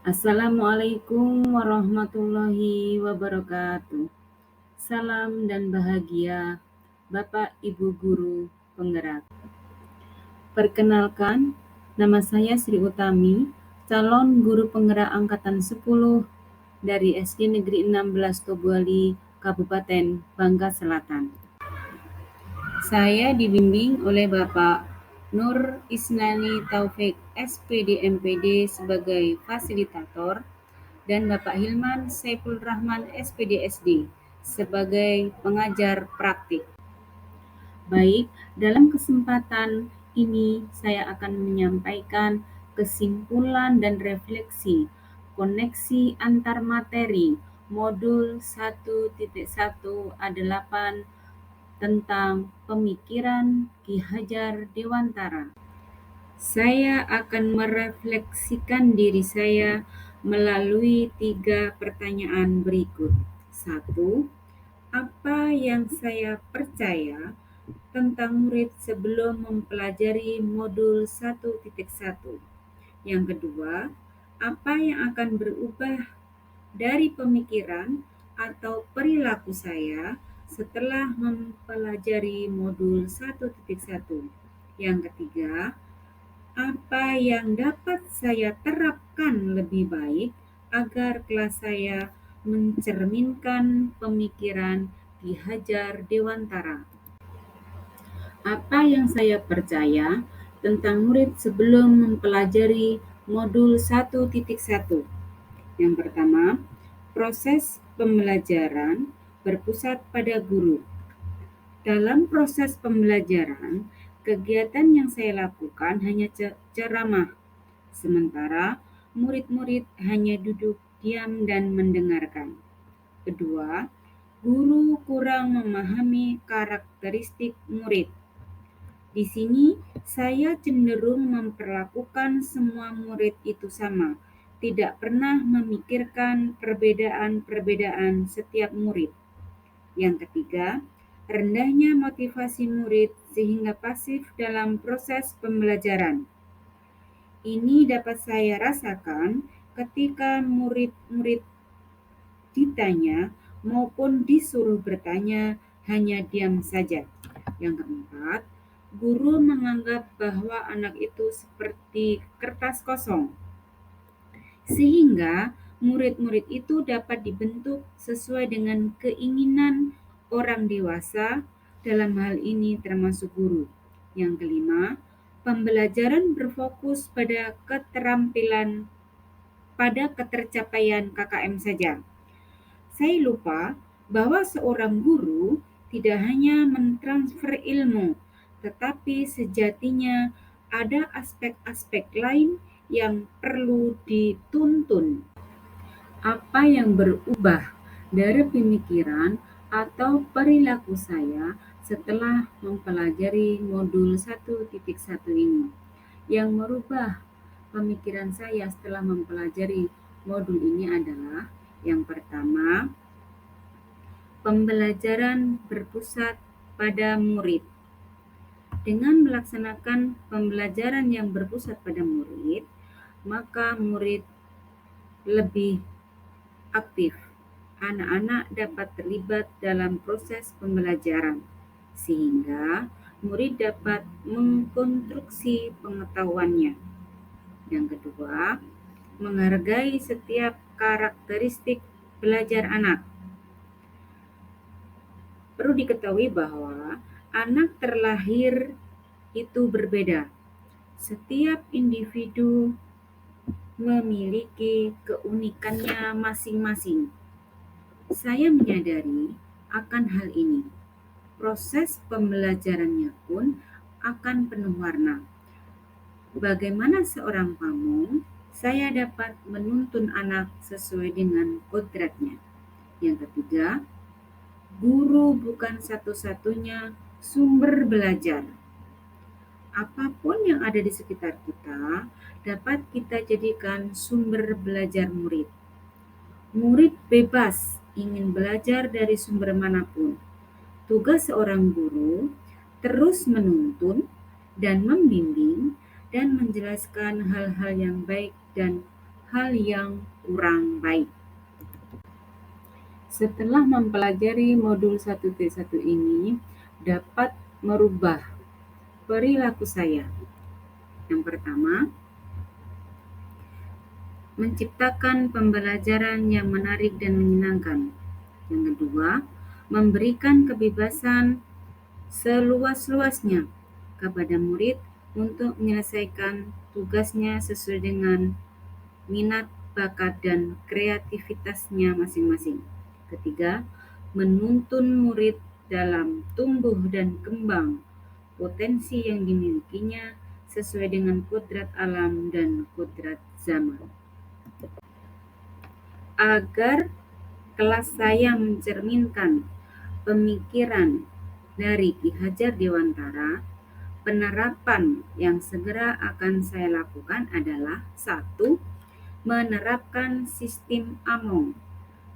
Assalamualaikum warahmatullahi wabarakatuh. Salam dan bahagia, Bapak Ibu Guru Penggerak. Perkenalkan, nama saya Sri Utami, calon guru penggerak angkatan 10 dari SD Negeri 16 Tobuali, Kabupaten Bangka Selatan. Saya dibimbing oleh Bapak Nur Isnani Taufik SPD MPD sebagai fasilitator dan Bapak Hilman Saiful Rahman SPD SD sebagai pengajar praktik. Baik, dalam kesempatan ini saya akan menyampaikan kesimpulan dan refleksi koneksi antar materi modul 1.1 A8 tentang pemikiran Ki Hajar Dewantara. Saya akan merefleksikan diri saya melalui 3 pertanyaan berikut. 1. Apa yang saya percaya tentang murid sebelum mempelajari modul 1.1? Yang kedua, apa yang akan berubah dari pemikiran atau perilaku saya setelah mempelajari modul 1.1? Yang ketiga, apa yang dapat saya terapkan lebih baik agar kelas saya mencerminkan pemikiran Ki Hajar Dewantara? Apa yang saya percaya tentang murid sebelum mempelajari modul 1.1? Yang pertama, proses pembelajaran berpusat pada guru. Dalam proses pembelajaran, kegiatan yang saya lakukan hanya ceramah, sementara murid-murid hanya duduk diam dan mendengarkan. Kedua, guru kurang memahami karakteristik murid. Di sini, saya cenderung memperlakukan semua murid itu sama, tidak pernah memikirkan perbedaan-perbedaan setiap murid. Yang ketiga, rendahnya motivasi murid sehingga pasif dalam proses pembelajaran. Ini dapat saya rasakan ketika murid-murid ditanya maupun disuruh bertanya hanya diam saja. Yang keempat, guru menganggap bahwa anak itu seperti kertas kosong, sehingga murid-murid itu dapat dibentuk sesuai dengan keinginan orang dewasa, dalam hal ini termasuk guru. Yang kelima, pembelajaran berfokus pada keterampilan pada ketercapaian KKM saja. Saya lupa bahwa seorang guru tidak hanya mentransfer ilmu, tetapi sejatinya ada aspek-aspek lain yang perlu dituntun. Apa yang berubah dari pemikiran atau perilaku saya setelah mempelajari modul 1.1 ini? Yang merubah pemikiran saya setelah mempelajari modul ini adalah yang pertama, pembelajaran berpusat pada murid. Dengan melaksanakan pembelajaran yang berpusat pada murid, maka murid lebih aktif. Anak-anak dapat terlibat dalam proses pembelajaran, sehingga murid dapat mengkonstruksi pengetahuannya. Yang kedua, menghargai setiap karakteristik belajar anak. Perlu diketahui bahwa anak terlahir itu berbeda. Setiap individu memiliki keunikannya masing-masing. Saya menyadari akan hal ini. Proses pembelajarannya pun akan penuh warna. Bagaimana seorang pamong, saya dapat menuntun anak sesuai dengan kodratnya. Yang ketiga, guru bukan satu-satunya sumber belajar. Apapun yang ada di sekitar kita dapat kita jadikan sumber belajar murid. Murid bebas ingin belajar dari sumber manapun. Tugas seorang guru terus menuntun dan membimbing dan menjelaskan hal-hal yang baik dan hal yang kurang baik. Setelah mempelajari modul 1T1 ini, dapat merubah perilaku saya. Yang pertama, menciptakan pembelajaran yang menarik dan menyenangkan. Yang kedua, memberikan kebebasan seluas-luasnya kepada murid untuk menyelesaikan tugasnya sesuai dengan minat, bakat, dan kreativitasnya masing-masing. Ketiga, menuntun murid dalam tumbuh dan kembang potensi yang dimilikinya sesuai dengan kodrat alam dan kodrat zaman. Agar kelas saya mencerminkan pemikiran dari Ki Hajar Dewantara, penerapan yang segera akan saya lakukan adalah 1. Menerapkan sistem AMONG,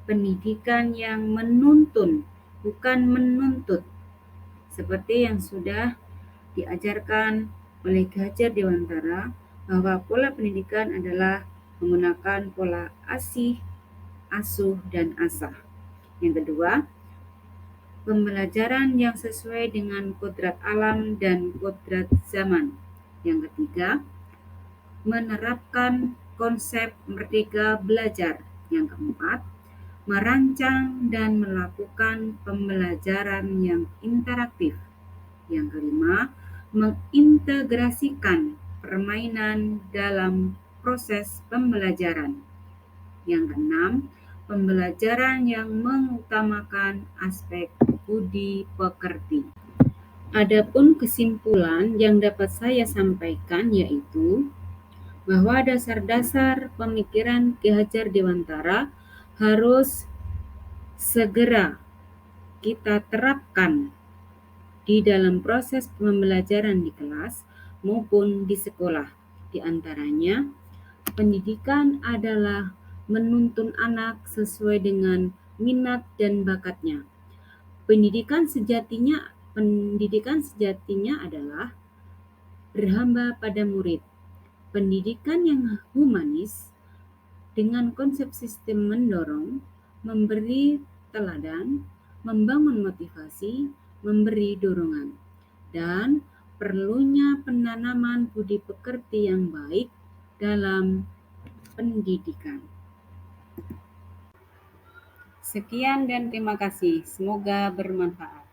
pendidikan yang menuntun, bukan menuntut, seperti yang sudah diajarkan oleh Ki Hajar Dewantara, bahwa pola pendidikan adalah menggunakan pola asih, asuh, dan asah. Yang kedua, pembelajaran yang sesuai dengan kodrat alam dan kodrat zaman. Yang ketiga, menerapkan konsep merdeka belajar. Yang keempat, merancang dan melakukan pembelajaran yang interaktif. Yang kelima, mengintegrasikan permainan dalam proses pembelajaran. Yang keenam, pembelajaran yang mengutamakan aspek budi pekerti. Adapun kesimpulan yang dapat saya sampaikan yaitu bahwa dasar-dasar pemikiran Ki Hajar Dewantara harus segera kita terapkan di dalam proses pembelajaran di kelas maupun di sekolah. Di antaranya, pendidikan adalah menuntun anak sesuai dengan minat dan bakatnya. Pendidikan sejatinya adalah berhamba pada murid. Pendidikan yang humanis dengan konsep sistem mendorong, memberi teladan, membangun motivasi, memberi dorongan, dan perlunya penanaman budi pekerti yang baik dalam pendidikan. Sekian dan terima kasih. Semoga bermanfaat.